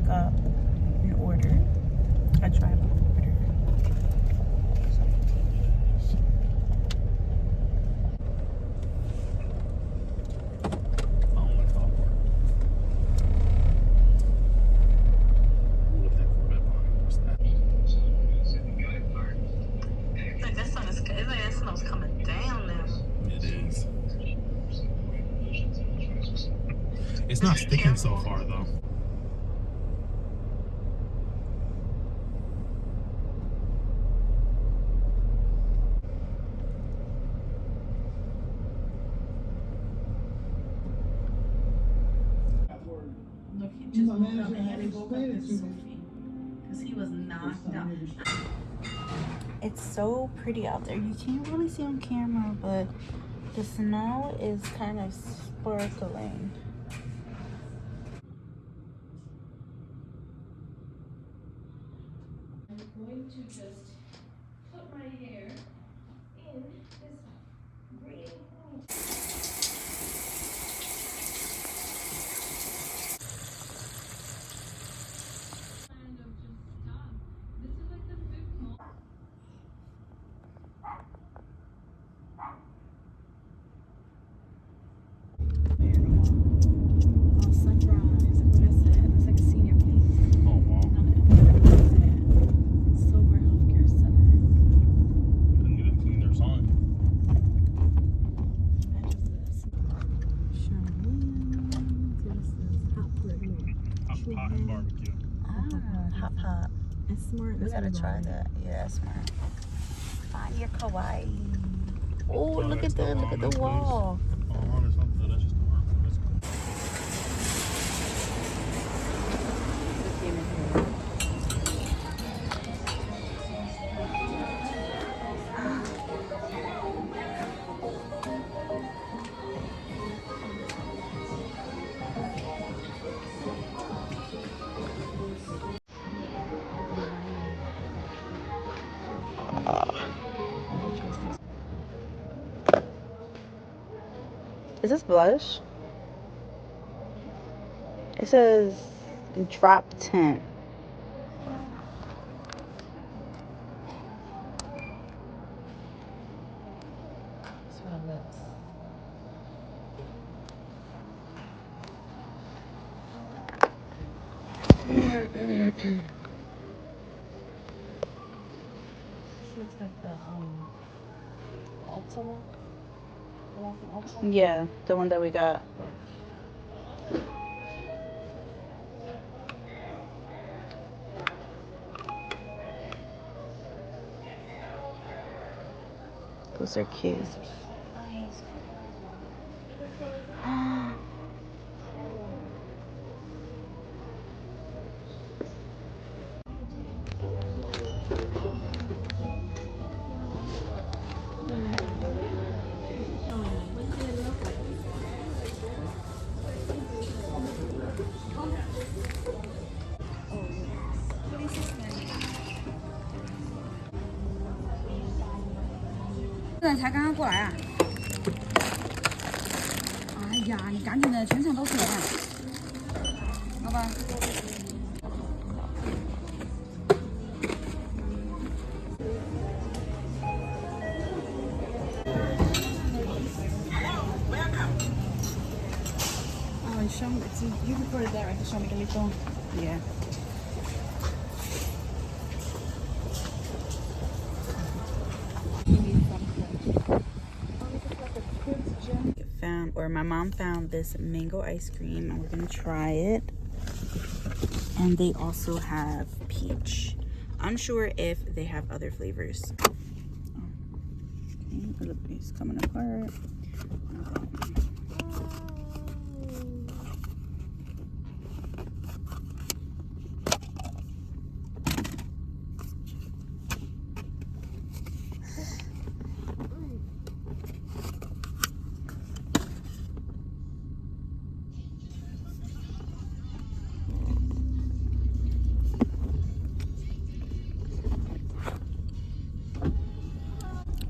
up an order. A drive-up order. Like this sun is good. It's like that snow's coming down now. It is. It's not sticking so far though. Look, he just woke up and had to go up with Sophie. Because he was knocked out. It's so pretty out there. You can't really see on camera, but the snow is kind of sparkling. I'm going to just put my hair in this green hole. Kind of just stop. This is like the fifth mall. Oh, sunrise. Look what I said. It's like a senior place. Oh wow. Silver Healthcare Center. Didn't get to clean their sign. Hot and barbecue. Hop hop. It's smart. We gotta try that. Yeah, that's smart. Find your kawaii. Oh, look at the wall. Oh, there's something. That's just the arm. That's cool. Is this blush? It says drop tint. It's for the lips. Looks like the Ultima. Yeah, the one that we got. Those are cute.现在才刚刚过来啊！哎呀，你赶紧的，全场都是人，老板。Oh, show me. You prefer that, right? Show me the little. Yeah. My mom found this mango ice cream and we're gonna try it. And they also have peach. Unsure if they have other flavors. Okay, the piece coming apart.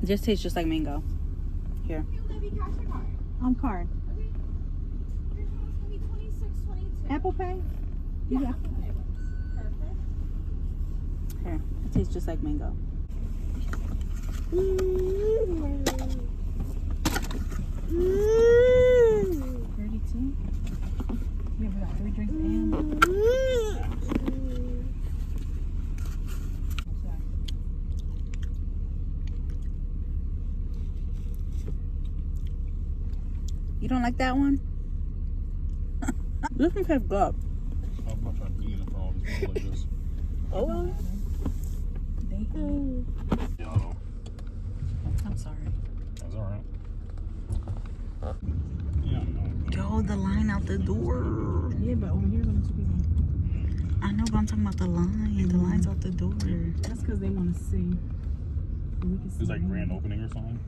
This tastes just like mango. Here. Card. Apple Pay? Yeah. It tastes just like mango. 32. Yeah, we got 3 drinks and. You don't like that one? This one tastes good. I'm not trying to eat it for all these people like this. Oh well. They eat. Yeah, I know. I'm sorry. That's alright. Yeah, I know. Yo, the line out the door. Yeah, but over here's only 2 people. I know, but I'm talking about the line. The line's out the door. That's because they want to see. So we can see. It's like grand opening or something.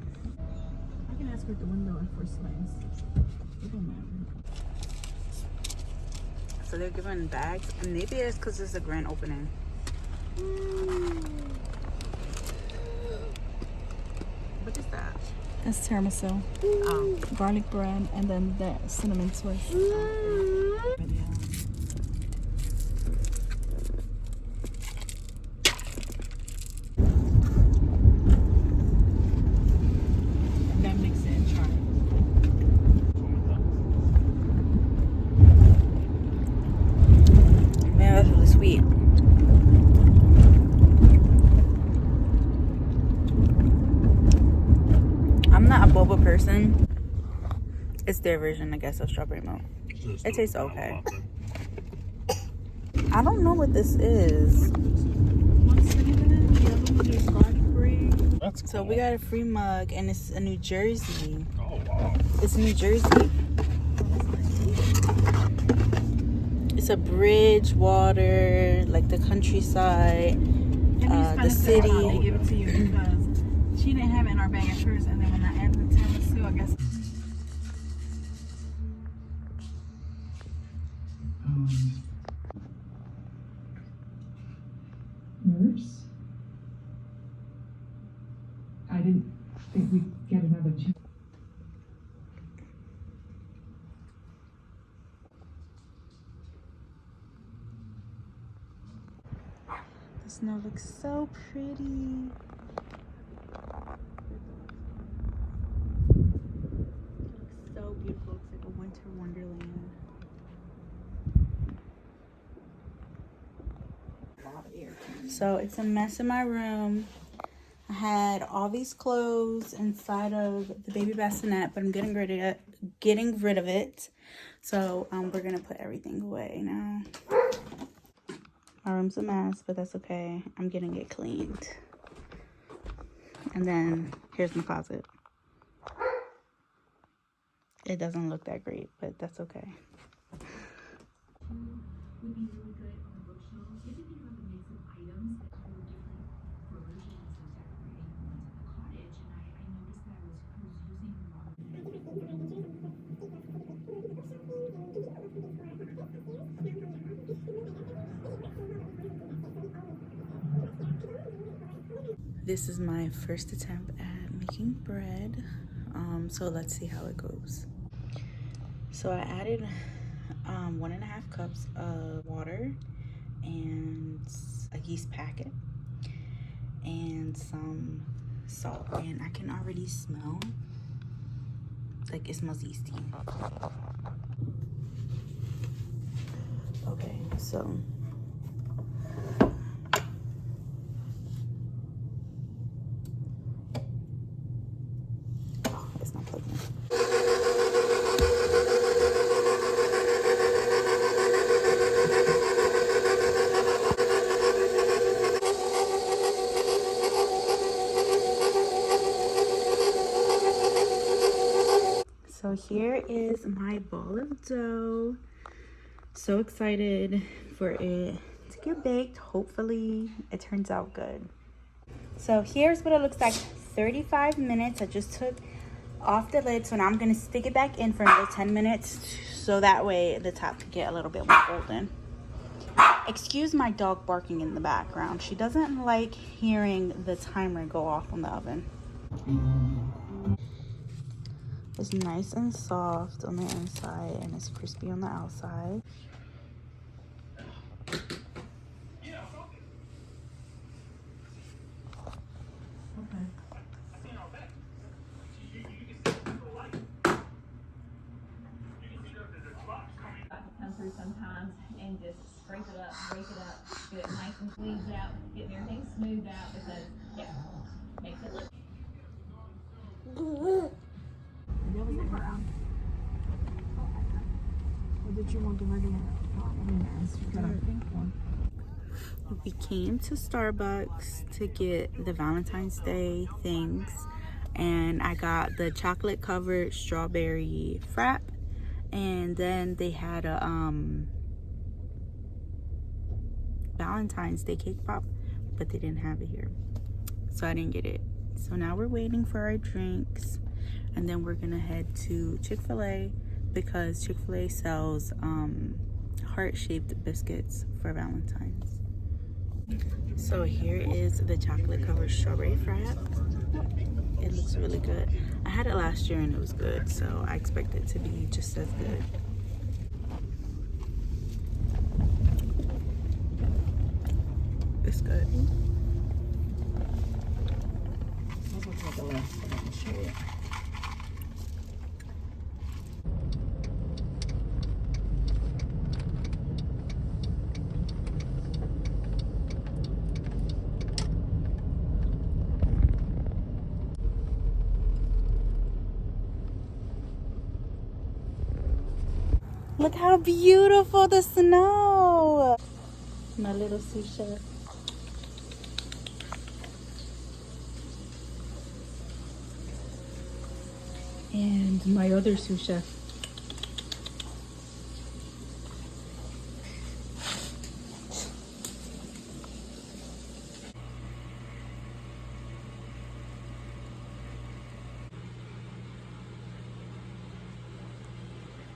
I can ask her at the window at first class. It don't matter. So they're giving bags. And maybe it's because it's a grand opening. What is that? That's tiramisu. Oh. Garlic bread and then the cinnamon twist. And then mix it and try it. Man, that's really sweet. I'm not a boba person. It's their version, I guess, of strawberry milk. It tastes okay. I don't know what this is. One cinnamon, the other one is garlic bread. That's cool. So we got a free mug, and it's a New Jersey. Oh, wow. It's New Jersey. It's a Bridgewater, like the countryside, the city. They give it to you because she didn't have it in our bag at first, and then when I added the tiramisu, I guess. Nurse? I didn't think we'd get another chance. The snow looks so pretty. It looks so beautiful. It's like a winter wonderland. So it's a mess in my room. I had all these clothes inside of the baby bassinet, but I'm getting rid of it. So we're gonna put everything away now. My room's a mess, but that's okay. I'm getting it cleaned. And then here's my closet. It doesn't look that great, but that's okay. Would be really good on the bookshelf. Maybe we have a mix of items that were different versions of decorating ones in the cottage, and I noticed that I was using a lot of This is my first attempt at making bread. So let's see how it goes. So I added 1.5 cups of water and a yeast packet and some salt, and I can already smell, like, it smells yeasty. Okay, so it's not plugged in. So here is my ball of dough. So excited for it to get baked. Hopefully it turns out good. So here's what it looks like. 35 minutes. I just took off the lid, so now I'm gonna stick it back in for another 10 minutes so that way the top can get a little bit more golden. Excuse my dog barking in the background. She doesn't like hearing the timer go off on the oven. It's nice and soft on the inside and it's crispy on the outside. break it up, get it nice and squeezed out, getting everything smoothed out because, yeah, makes it look. Or did you want the regular? Got a pink one. We came to Starbucks to get the Valentine's Day things, and I got the chocolate covered strawberry frap, and then they had a Valentine's Day cake pop, but they didn't have it here, so I didn't get it. So now we're waiting for our drinks, and then we're gonna head to Chick-fil-A because Chick-fil-A sells heart-shaped biscuits for Valentine's. So here is the chocolate covered strawberry frap. It looks really good. I had it last year and it was good, so I expect it to be just as good. It's good. This looks like the last one. I'll show you. Look how beautiful the snow. My little sous chef. And my other sous chef.